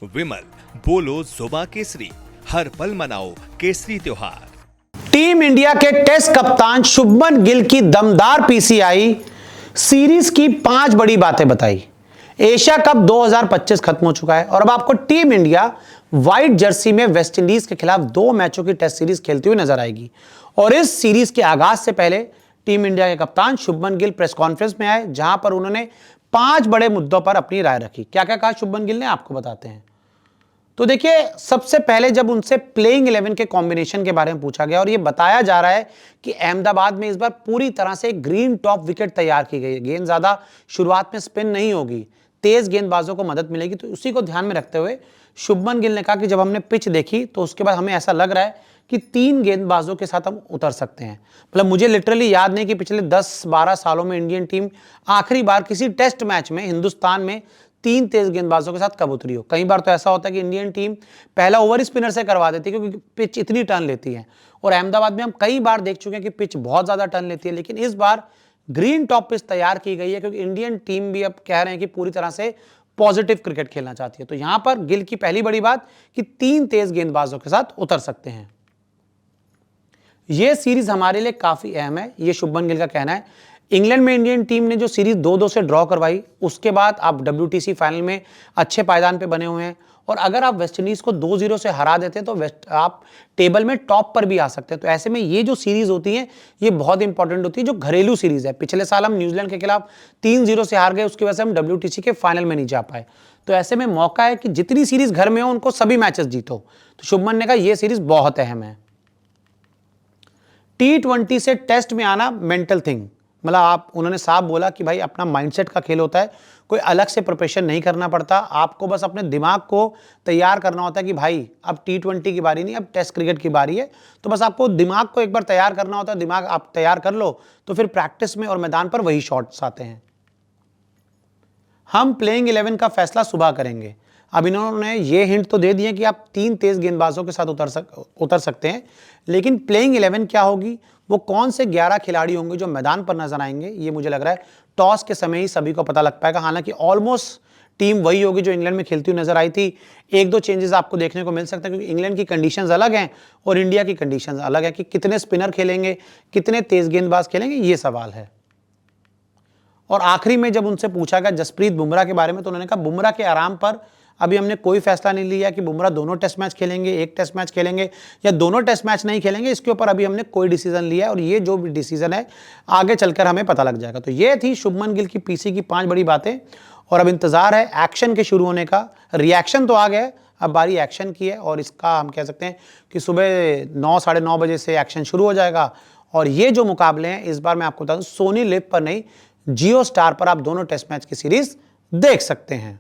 विमल बोलो जुबा केसरी, हर पल मनाओ केसरी त्योहार। टीम इंडिया के टेस्ट कप्तान शुभमन गिल की दमदार पीसीआई सीरीज की 5 बड़ी बातें बताई। एशिया कप 2025 खत्म हो चुका है और अब आपको टीम इंडिया व्हाइट जर्सी में वेस्टइंडीज के खिलाफ 2 मैचों की टेस्ट सीरीज खेलती हुई नजर आएगी। और इस सीरीज के आगाज से पहले टीम इंडिया के कप्तान शुभमन गिल प्रेस कॉन्फ्रेंस में आए, जहां पर उन्होंने 5 बड़े मुद्दों पर अपनी राय रखी। क्या क्या कहा शुभमन गिल ने, आपको बताते हैं। तो देखिए, सबसे पहले जब उनसे प्लेइंग 11 के कॉम्बिनेशन के बारे में पूछा गया और यह बताया जा रहा है कि अहमदाबाद में इस बार पूरी तरह से ग्रीन टॉप विकेट तैयार की गई है। गेंद ज्यादा शुरुआत में स्पिन नहीं होगी, तेज गेंदबाजों को मदद मिलेगी। तो उसी को ध्यान में रखते हुए शुभमन गिल ने कहा कि जब हमने पिच देखी तो उसके बाद हमें ऐसा लग रहा है कि 3 गेंदबाजों के साथ हम उतर सकते हैं। मतलब मुझे लिटरली याद नहीं कि पिछले 10-12 सालों में इंडियन टीम आखिरी बार किसी टेस्ट मैच में हिंदुस्तान में 3 तेज गेंदबाजों के साथ कब उतरी हो। कई बार तो ऐसा होता है कि इंडियन टीम पहला ओवर स्पिनर से करवा देती है, क्योंकि पिच इतनी टर्न लेती है। और अहमदाबाद में हम कई बार देख चुके हैं कि पिच बहुत ज्यादा टर्न लेती है, लेकिन इस बार ग्रीन टॉप पिच तैयार की गई है, क्योंकि इंडियन टीम भी अब कह रहे हैं कि पूरी तरह से पॉजिटिव क्रिकेट खेलना चाहती है। तो यहां पर गिल की पहली बड़ी बात कि 3 तेज गेंदबाजों के साथ उतर सकते हैं। यह सीरीज हमारे लिए काफी अहम है, यह शुभमन गिल का कहना है। इंग्लैंड में इंडियन टीम ने जो सीरीज 2-2 से ड्रॉ करवाई, उसके बाद आप WTC फाइनल में अच्छे पायदान पे बने हुए हैं। और अगर आप वेस्टइंडीज को 2-0 से हरा देते हैं तो आप टेबल में टॉप पर भी आ सकते हैं। तो ऐसे में ये जो सीरीज होती है ये बहुत इंपॉर्टेंट होती है, जो घरेलू सीरीज है। पिछले साल हम न्यूजीलैंड के खिलाफ 3-0 से हार गए, उसकी वजह से हम WTC के फाइनल में नहीं जा पाए। तो ऐसे में मौका है कि जितनी सीरीज घर में हो उनको सभी मैचेस जीतो। तो शुभमन ने कहा यह सीरीज बहुत अहम है। T20 से टेस्ट में आना मेंटल थिंग, मतलब उन्होंने साफ बोला कि भाई अपना माइंडसेट का खेल होता है, कोई अलग से प्रिपरेशन नहीं करना पड़ता। आपको बस अपने दिमाग को तैयार करना होता है कि भाई अब T20 की बारी नहीं, अब टेस्ट क्रिकेट की बारी है। तो बस आपको दिमाग को एक बार तैयार करना होता है। दिमाग आप तैयार कर लो तो फिर प्रैक्टिस में और मैदान पर वही शॉट्स आते हैं। हम प्लेइंग 11 का फैसला सुबह करेंगे। अब इन्होंने ये हिंट तो दे दिए कि आप 3 तेज गेंदबाजों के साथ उतर सकते हैं, लेकिन प्लेइंग 11 क्या होगी, वो कौन से 11 खिलाड़ी होंगे जो मैदान पर नजर आएंगे, ये मुझे लग रहा है टॉस के समय ही सभी को पता लग पाएगा। हालांकि ऑलमोस्ट टीम वही होगी जो इंग्लैंड में खेलती हुई नजर आई थी। 1-2 चेंजेस आपको देखने को मिल सकते हैं, क्योंकि इंग्लैंड की कंडीशंस अलग हैं और इंडिया की कंडीशंस अलग है। कि कितने स्पिनर खेलेंगे, कितने तेज गेंदबाज खेलेंगे, ये सवाल है। और आखिरी में जब उनसे पूछा गया जसप्रीत बुमराह के बारे में, तो उन्होंने कहा बुमराह के आराम पर अभी हमने कोई फैसला नहीं लिया कि बुमराह दोनों टेस्ट मैच खेलेंगे, एक टेस्ट मैच खेलेंगे या दोनों टेस्ट मैच नहीं खेलेंगे। इसके ऊपर अभी हमने कोई डिसीजन लिया है और ये जो भी डिसीजन है आगे चलकर हमें पता लग जाएगा। तो ये थी शुभमन गिल की पीसी की 5 बड़ी बातें। और अब इंतजार है एक्शन के शुरू होने का। रिएक्शन तो आ गया, अब बारी एक्शन की है। और इसका हम कह सकते हैं कि सुबह 9, साढ़े 9 बजे से एक्शन शुरू हो जाएगा। और ये जो मुकाबले हैं इस बार मैं आपको बता दूं, सोनी लिव पर नहीं, जियो स्टार पर आप दोनों टेस्ट मैच की सीरीज देख सकते हैं।